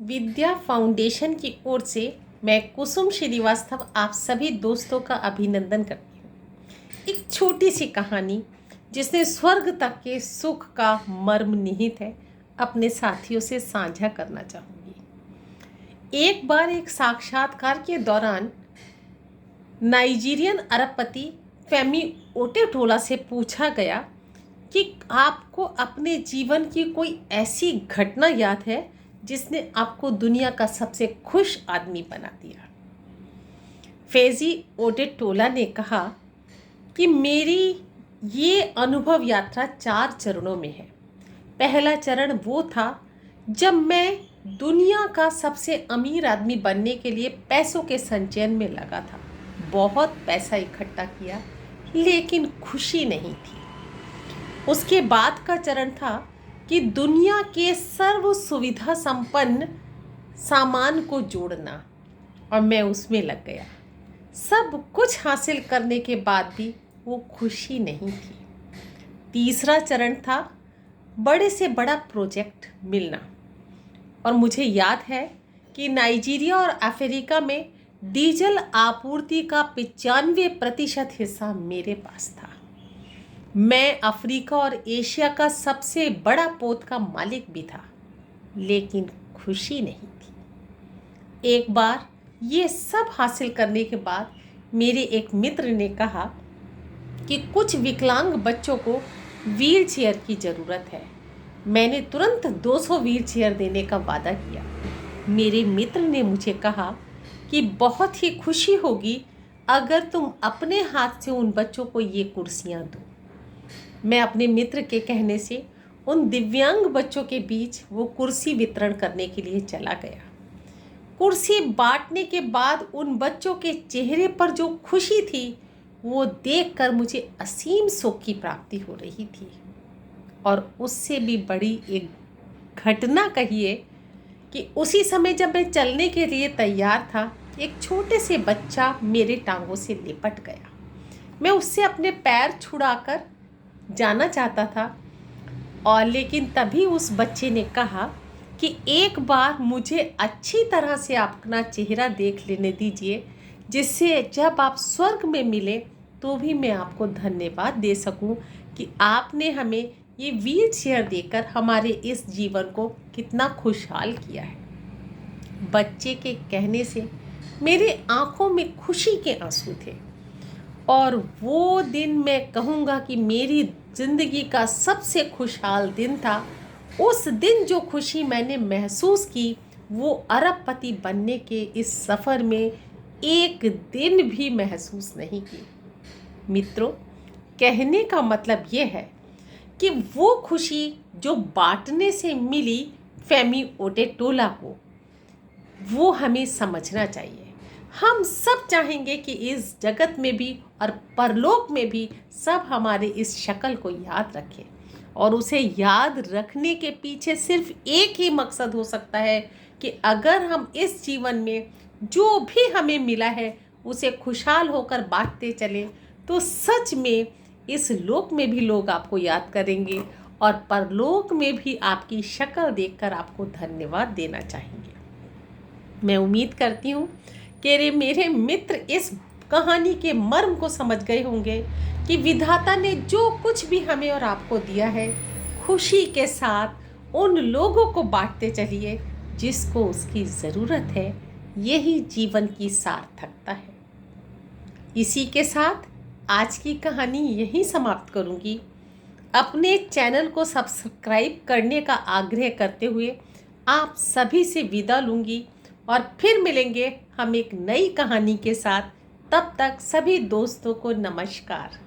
विद्या foundation की ओर से मैं कुसुम श्रीवास्तव आप सभी दोस्तों का अभिनंदन करती हूँ। एक छोटी सी कहानी जिसने स्वर्ग तक के सुख का मर्म निहित है, अपने साथियों से साझा करना चाहूँगी। एक बार एक साक्षात्कार के दौरान नाइजीरियन अरबपति फेमी ओटेटोला से पूछा गया कि आपको अपने जीवन की कोई ऐसी घटना याद है जिसने आपको दुनिया का सबसे खुश आदमी बना दिया। फेजी ओटेटोला ने कहा कि मेरी ये अनुभव यात्रा 4 चरणों में है। पहला चरण वो था जब मैं दुनिया का सबसे अमीर आदमी बनने के लिए पैसों के संचयन में लगा था। बहुत पैसा इकट्ठा किया, लेकिन खुशी नहीं थी। उसके बाद का चरण था कि दुनिया के सर्व सुविधा संपन्न सामान को जोड़ना, और मैं उसमें लग गया। सब कुछ हासिल करने के बाद भी वो खुशी नहीं थी। तीसरा चरण था बड़े से बड़ा प्रोजेक्ट मिलना, और मुझे याद है कि नाइजीरिया और अफ्रीका में डीजल आपूर्ति का 95% हिस्सा मेरे पास था। मैं अफ्रीका और एशिया का सबसे बड़ा पोत का मालिक भी था, लेकिन खुशी नहीं थी। एक बार ये सब हासिल करने के बाद मेरे एक मित्र ने कहा कि कुछ विकलांग बच्चों को व्हील चेयर की ज़रूरत है। मैंने तुरंत 200 व्हील चेयर देने का वादा किया। मेरे मित्र ने मुझे कहा कि बहुत ही खुशी होगी अगर तुम अपने हाथ से उन बच्चों को ये कुर्सियाँ दो। मैं अपने मित्र के कहने से उन दिव्यांग बच्चों के बीच वो कुर्सी वितरण करने के लिए चला गया। कुर्सी बांटने के बाद उन बच्चों के चेहरे पर जो खुशी थी, वो देखकर मुझे असीम सुख की प्राप्ति हो रही थी। और उससे भी बड़ी एक घटना कहिए कि उसी समय जब मैं चलने के लिए तैयार था, एक छोटे से बच्चा मेरे टांगों से लिपट गया। मैं उससे अपने पैर छुड़ाकर जाना चाहता था, और लेकिन तभी उस बच्चे ने कहा कि एक बार मुझे अच्छी तरह से अपना चेहरा देख लेने दीजिए, जिससे जब आप स्वर्ग में मिले तो भी मैं आपको धन्यवाद दे सकूं कि आपने हमें ये व्हील चेयर देकर हमारे इस जीवन को कितना खुशहाल किया है। बच्चे के कहने से मेरे आंखों में खुशी के आंसू थे, और वो दिन मैं कहूँगा कि मेरी ज़िंदगी का सबसे खुशहाल दिन था। उस दिन जो खुशी मैंने महसूस की, वो अरबपति बनने के इस सफ़र में एक दिन भी महसूस नहीं की। मित्रों, कहने का मतलब ये है कि वो खुशी जो बांटने से मिली फेमी ओटेटोला को, वो हमें समझना चाहिए। हम सब चाहेंगे कि इस जगत में भी और परलोक में भी सब हमारे इस शक्ल को याद रखें, और उसे याद रखने के पीछे सिर्फ एक ही मकसद हो सकता है कि अगर हम इस जीवन में जो भी हमें मिला है उसे खुशहाल होकर बांटते चलें, तो सच में इस लोक में भी लोग आपको याद करेंगे, और परलोक में भी आपकी शक्ल देखकर आपको धन्यवाद देना चाहेंगे। मैं उम्मीद करती हूँ कि मेरे मित्र इस कहानी के मर्म को समझ गए होंगे कि विधाता ने जो कुछ भी हमें और आपको दिया है, खुशी के साथ उन लोगों को बांटते चलिए जिसको उसकी ज़रूरत है। यही जीवन की सार्थकता है। इसी के साथ आज की कहानी यहीं समाप्त करूँगी। अपने चैनल को सब्सक्राइब करने का आग्रह करते हुए आप सभी से विदा लूँगी, और फिर मिलेंगे हम एक नई कहानी के साथ। तब तक सभी दोस्तों को नमस्कार।